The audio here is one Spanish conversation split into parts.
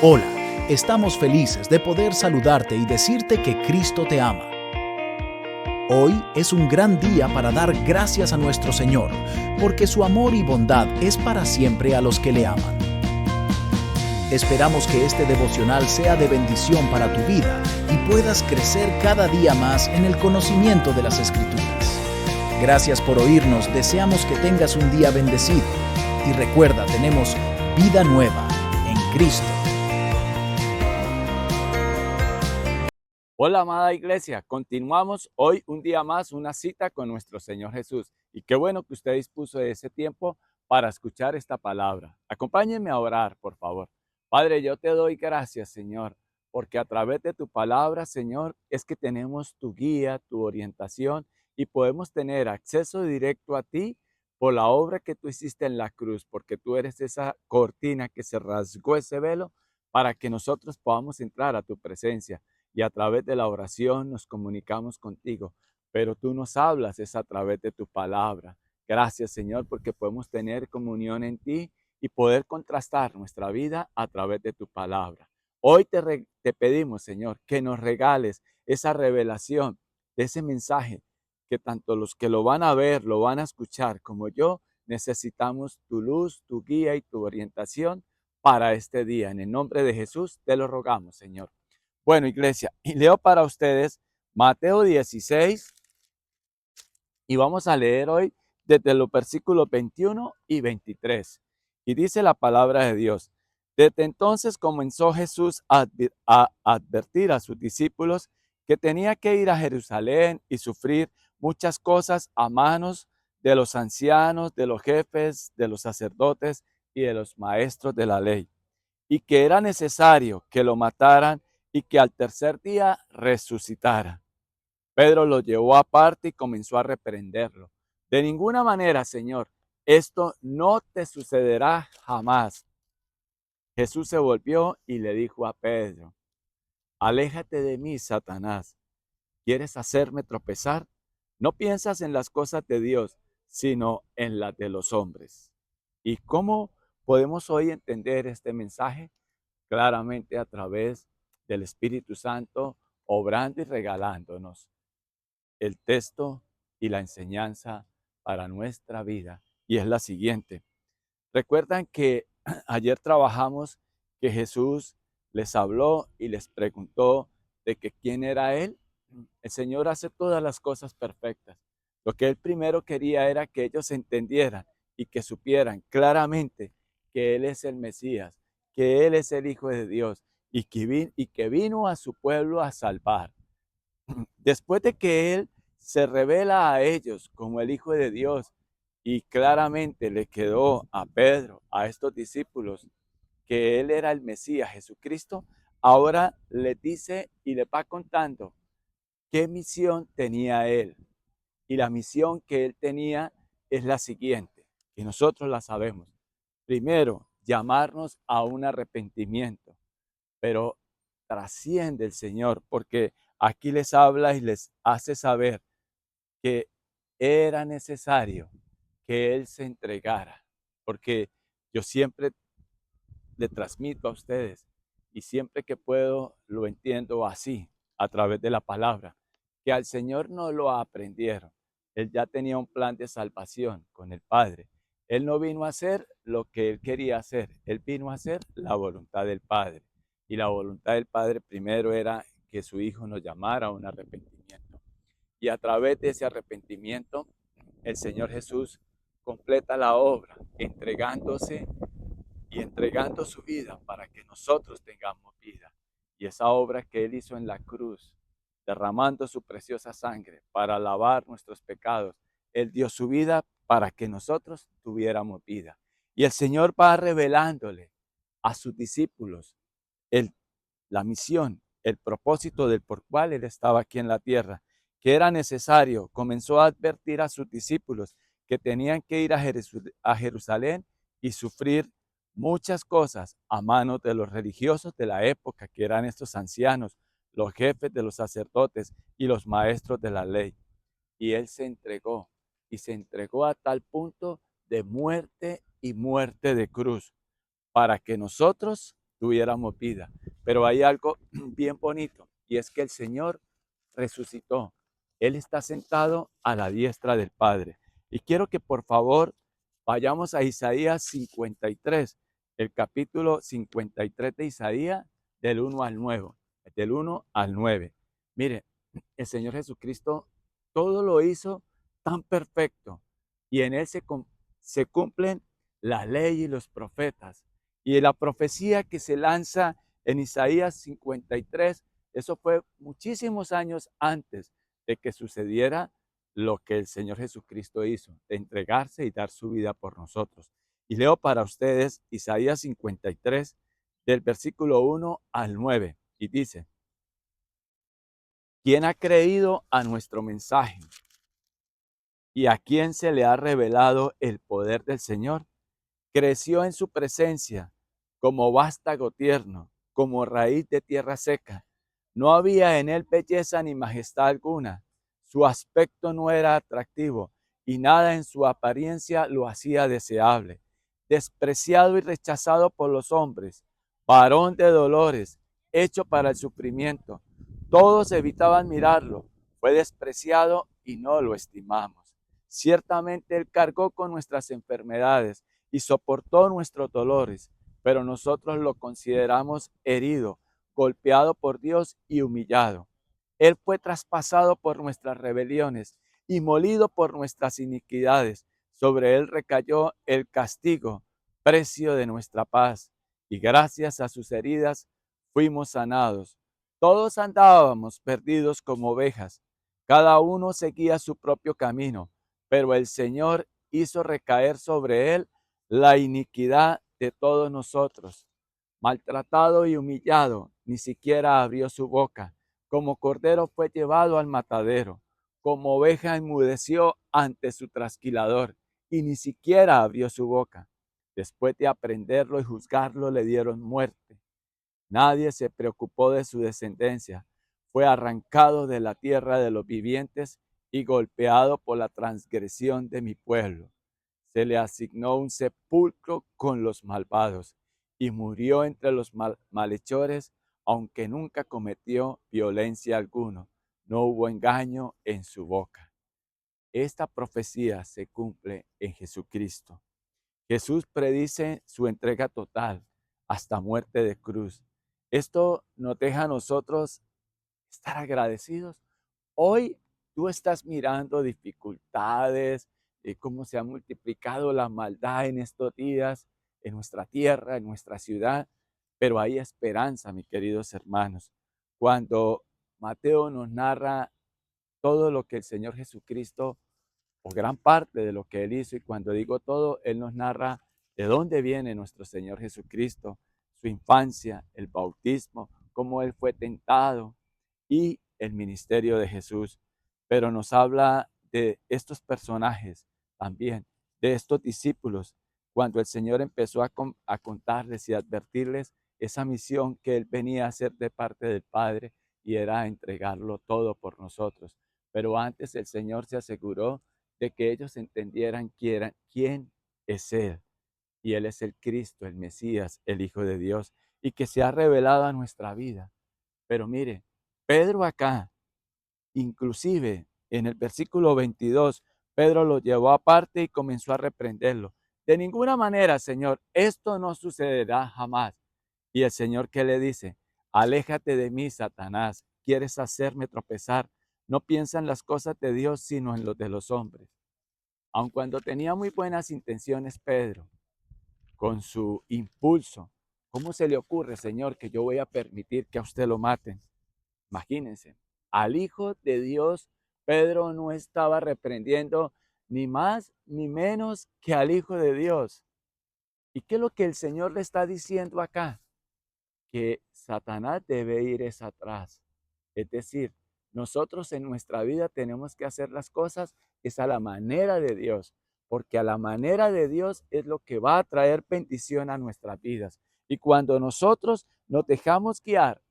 Hola, estamos felices de poder saludarte y decirte que Cristo te ama. Hoy es un gran día para dar gracias a nuestro Señor, porque su amor y bondad es para siempre a los que le aman. Esperamos que este devocional sea de bendición para tu vida y puedas crecer cada día más en el conocimiento de las Escrituras. Gracias por oírnos, deseamos que tengas un día bendecido. Y recuerda, tenemos vida nueva en Cristo. Hola, amada iglesia. Continuamos hoy un día más, una cita con nuestro Señor Jesús. Y qué bueno que usted dispuso de ese tiempo para escuchar esta palabra. Acompáñenme a orar, por favor. Padre, yo te doy gracias, Señor, porque a través de tu palabra, Señor, es que tenemos tu guía, tu orientación y podemos tener acceso directo a ti por la obra que tú hiciste en la cruz, porque tú eres esa cortina que se rasgó ese velo para que nosotros podamos entrar a tu presencia y a través de la oración nos comunicamos contigo, pero tú nos hablas es a través de tu palabra. Gracias, Señor, porque podemos tener comunión en ti y poder contrastar nuestra vida a través de tu palabra. Hoy te pedimos, Señor, que nos regales esa revelación de ese mensaje que tanto los que lo van a ver, lo van a escuchar, como yo, necesitamos tu luz, tu guía y tu orientación para este día. En el nombre de Jesús te lo rogamos, Señor. Bueno, iglesia, y leo para ustedes Mateo 16 y vamos a leer hoy desde los versículos 21 y 23. Y dice la palabra de Dios: desde entonces comenzó Jesús a advertir a sus discípulos que tenía que ir a Jerusalén y sufrir muchas cosas a manos de los ancianos, de los jefes, de los sacerdotes y de los maestros de la ley, y que era necesario que lo mataran y que al tercer día resucitara. Pedro lo llevó aparte y comenzó a reprenderlo. De ninguna manera, Señor, esto no te sucederá jamás. Jesús se volvió y le dijo a Pedro: aléjate de mí, Satanás. ¿Quieres hacerme tropezar? No piensas en las cosas de Dios, sino en las de los hombres. ¿Y cómo podemos hoy entender este mensaje? Claramente a través del Espíritu Santo, obrando y regalándonos el texto y la enseñanza para nuestra vida. Y es la siguiente. Recuerdan que ayer trabajamos que Jesús les habló y les preguntó de que quién era Él. El Señor hace todas las cosas perfectas. Lo que Él primero quería era que ellos entendieran y que supieran claramente que Él es el Mesías, que Él es el Hijo de Dios y que vino a su pueblo a salvar. Después de que Él se revela a ellos como el Hijo de Dios y claramente le quedó a Pedro, a estos discípulos, que Él era el Mesías, Jesucristo, ahora le dice y le va contando qué misión tenía Él. Y la misión que Él tenía es la siguiente, y nosotros la sabemos. Primero, llamarnos a un arrepentimiento, pero trasciende el Señor, porque aquí les habla y les hace saber que era necesario que Él se entregara, porque yo siempre le transmito a ustedes y siempre que puedo lo entiendo así, a través de la palabra, que al Señor no lo aprendieron. Él ya tenía un plan de salvación con el Padre. Él no vino a hacer lo que Él quería hacer, Él vino a hacer la voluntad del Padre. Y la voluntad del Padre primero era que su Hijo nos llamara a un arrepentimiento. Y a través de ese arrepentimiento, el Señor Jesús completa la obra, entregándose y entregando su vida para que nosotros tengamos vida. Y esa obra que Él hizo en la cruz, derramando su preciosa sangre para lavar nuestros pecados, Él dio su vida para que nosotros tuviéramos vida. Y el Señor va revelándole a sus discípulos el, la misión, el propósito del por cual Él estaba aquí en la tierra, que era necesario. Comenzó a advertir a sus discípulos que tenían que ir a Jerusalén y sufrir muchas cosas a manos de los religiosos de la época, que eran estos ancianos, los jefes de los sacerdotes y los maestros de la ley. Y Él se entregó, y se entregó a tal punto de muerte y muerte de cruz, para que nosotros tuviéramos vida. Pero hay algo bien bonito y es que el Señor resucitó. Él está sentado a la diestra del Padre. Y quiero que por favor vayamos a Isaías 53, el capítulo 53 de Isaías, del 1 al 9. Del 1 al 9. Mire, el Señor Jesucristo todo lo hizo tan perfecto y en Él se cumplen la ley y los profetas. Y la profecía que se lanza en Isaías 53, eso fue muchísimos años antes de que sucediera lo que el Señor Jesucristo hizo, de entregarse y dar su vida por nosotros. Y leo para ustedes Isaías 53, del versículo 1 al 9, y dice: ¿Quién ha creído a nuestro mensaje? ¿Y a quién se le ha revelado el poder del Señor? Creció en su presencia como vástago tierno, como raíz de tierra seca. No había en él belleza ni majestad alguna. Su aspecto no era atractivo y nada en su apariencia lo hacía deseable. Despreciado y rechazado por los hombres, varón de dolores, hecho para el sufrimiento. Todos evitaban mirarlo. Fue despreciado y no lo estimamos. Ciertamente él cargó con nuestras enfermedades y soportó nuestros dolores, pero nosotros lo consideramos herido, golpeado por Dios y humillado. Él fue traspasado por nuestras rebeliones y molido por nuestras iniquidades. Sobre él recayó el castigo, precio de nuestra paz, y gracias a sus heridas fuimos sanados. Todos andábamos perdidos como ovejas, cada uno seguía su propio camino, pero el Señor hizo recaer sobre él la iniquidad de todos nosotros. Maltratado y humillado, ni siquiera abrió su boca. Como cordero fue llevado al matadero, como oveja enmudeció ante su trasquilador, y ni siquiera abrió su boca. Después de aprenderlo y juzgarlo, le dieron muerte. Nadie se preocupó de su descendencia. Fue arrancado de la tierra de los vivientes y golpeado por la transgresión de mi pueblo. Se le asignó un sepulcro con los malvados y murió entre los malhechores, aunque nunca cometió violencia alguna. No hubo engaño en su boca. Esta profecía se cumple en Jesucristo. Jesús predice su entrega total hasta muerte de cruz. Esto nos deja a nosotros estar agradecidos. Hoy tú estás mirando dificultades, cómo se ha multiplicado la maldad en estos días, en nuestra tierra, en nuestra ciudad, pero hay esperanza, mis queridos hermanos. Cuando Mateo nos narra todo lo que el Señor Jesucristo, o gran parte de lo que Él hizo, y cuando digo todo, Él nos narra de dónde viene nuestro Señor Jesucristo, su infancia, el bautismo, cómo Él fue tentado y el ministerio de Jesús. Pero nos habla de estos personajes también, de estos discípulos, cuando el Señor empezó a contarles y advertirles esa misión que Él venía a hacer de parte del Padre y era entregarlo todo por nosotros. Pero antes el Señor se aseguró de que ellos entendieran quién es Él. Y Él es el Cristo, el Mesías, el Hijo de Dios, y que se ha revelado a nuestra vida. Pero mire, Pedro acá, inclusive en el versículo 22, Pedro lo llevó aparte y comenzó a reprenderlo. De ninguna manera, Señor, esto no sucederá jamás. Y el Señor, ¿qué le dice? Aléjate de mí, Satanás. Quieres hacerme tropezar. No piensa en las cosas de Dios, sino en los de los hombres. Aun cuando tenía muy buenas intenciones, Pedro, con su impulso, ¿cómo se le ocurre, Señor, que yo voy a permitir que a usted lo maten? Imagínense, al Hijo de Dios, Pedro no estaba reprendiendo ni más ni menos que al Hijo de Dios. ¿Y qué es lo que el Señor le está diciendo acá? Que Satanás debe ir es atrás. Es decir, nosotros en nuestra vida tenemos que hacer las cosas es a la manera de Dios, porque a la manera de Dios es lo que va a traer bendición a nuestras vidas. Y cuando nosotros nos dejamos guiar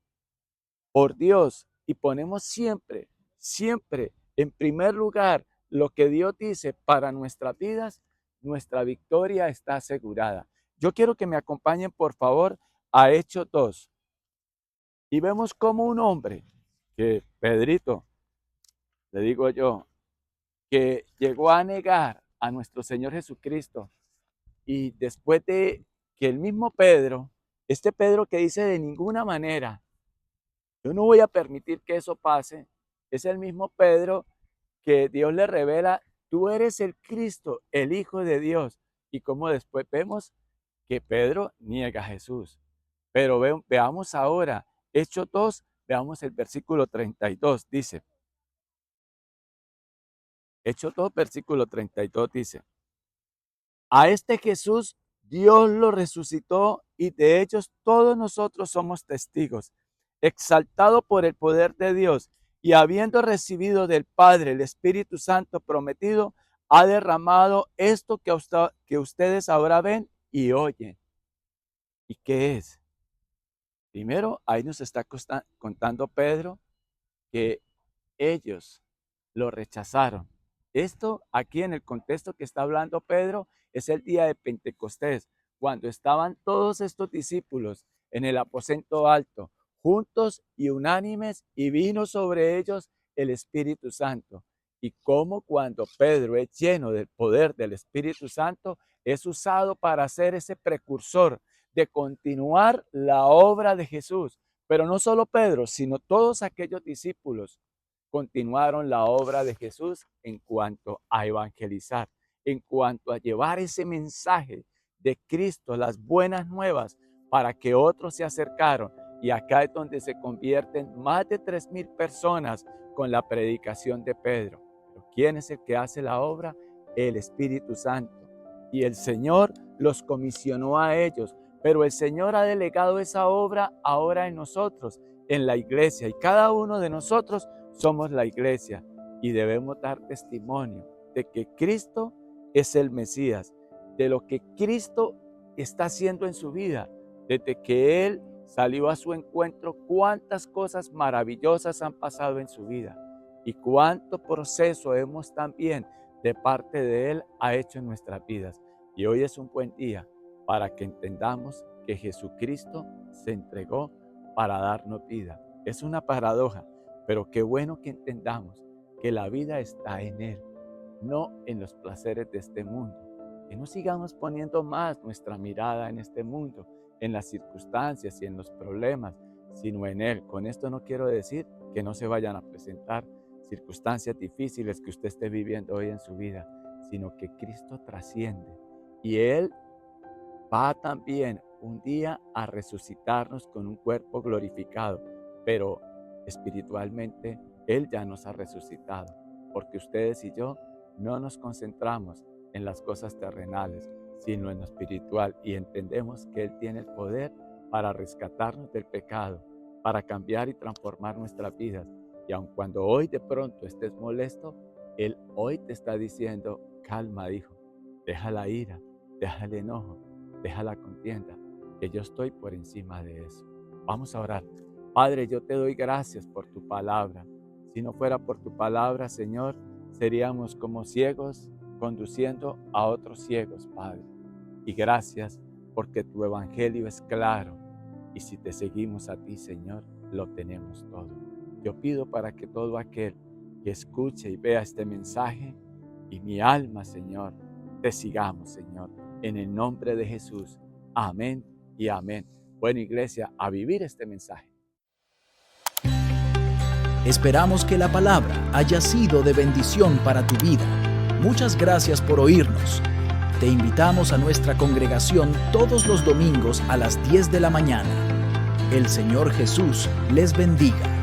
por Dios y ponemos siempre, siempre en primer lugar lo que Dios dice para nuestras vidas, nuestra victoria está asegurada. Yo quiero que me acompañen, por favor, a Hechos 2 y vemos como un hombre, que Pedrito, le digo yo, que llegó a negar a nuestro Señor Jesucristo, y después de que el mismo Pedro, este Pedro que dice de ninguna manera, yo no voy a permitir que eso pase, es el mismo Pedro que Dios le revela, tú eres el Cristo, el Hijo de Dios. Y como después vemos que Pedro niega a Jesús. Pero veamos ahora, Hechos 2, veamos el versículo 32, dice. Hechos 2, versículo 32 dice, a este Jesús Dios lo resucitó y de ellos todos nosotros somos testigos, exaltado por el poder de Dios y habiendo recibido del Padre el Espíritu Santo prometido, ha derramado esto que ustedes ahora ven y oyen. ¿Y qué es? Primero, ahí nos está contando Pedro que ellos lo rechazaron. Esto aquí en el contexto que está hablando Pedro es el día de Pentecostés, cuando estaban todos estos discípulos en el aposento alto, juntos y unánimes, y vino sobre ellos el Espíritu Santo. Y como cuando Pedro es lleno del poder del Espíritu Santo, es usado para ser ese precursor de continuar la obra de Jesús. Pero no solo Pedro, sino todos aquellos discípulos continuaron la obra de Jesús en cuanto a evangelizar, en cuanto a llevar ese mensaje de Cristo, las buenas nuevas, para que otros se acercaron. Y acá es donde se convierten más de 3,000 personas con la predicación de Pedro. Pero ¿quién es el que hace la obra? El Espíritu Santo. Y el Señor los comisionó a ellos, pero el Señor ha delegado esa obra ahora en nosotros, en la iglesia. Y cada uno de nosotros somos la iglesia y debemos dar testimonio de que Cristo es el Mesías, de lo que Cristo está haciendo en su vida, desde que Él salió a su encuentro, cuántas cosas maravillosas han pasado en su vida y cuánto proceso hemos también de parte de Él ha hecho en nuestras vidas. Y hoy es un buen día para que entendamos que Jesucristo se entregó para darnos vida. Es una paradoja, pero qué bueno que entendamos que la vida está en Él, no en los placeres de este mundo. Que no sigamos poniendo más nuestra mirada en este mundo, en las circunstancias y en los problemas, sino en Él. Con esto no quiero decir que no se vayan a presentar circunstancias difíciles que usted esté viviendo hoy en su vida, sino que Cristo trasciende y Él va también un día a resucitarnos con un cuerpo glorificado, pero espiritualmente Él ya nos ha resucitado, porque ustedes y yo no nos concentramos en las cosas terrenales, sino en lo espiritual, y entendemos que Él tiene el poder para rescatarnos del pecado, para cambiar y transformar nuestras vidas. Y aun cuando hoy de pronto estés molesto, Él hoy te está diciendo, calma, hijo, deja la ira, deja el enojo, deja la contienda, que yo estoy por encima de eso. Vamos a orar. Padre, yo te doy gracias por tu palabra. Si no fuera por tu palabra, Señor, seríamos como ciegos conduciendo a otros ciegos, Padre. Y gracias porque tu evangelio es claro. Y si te seguimos a ti, Señor, lo tenemos todo. Yo pido para que todo aquel que escuche y vea este mensaje y mi alma, Señor, te sigamos, Señor, en el nombre de Jesús. Amén y amén. Bueno, iglesia, a vivir este mensaje. Esperamos que la palabra haya sido de bendición para tu vida. Muchas gracias por oírnos. Te invitamos a nuestra congregación todos los domingos a las 10 de la mañana. El Señor Jesús les bendiga.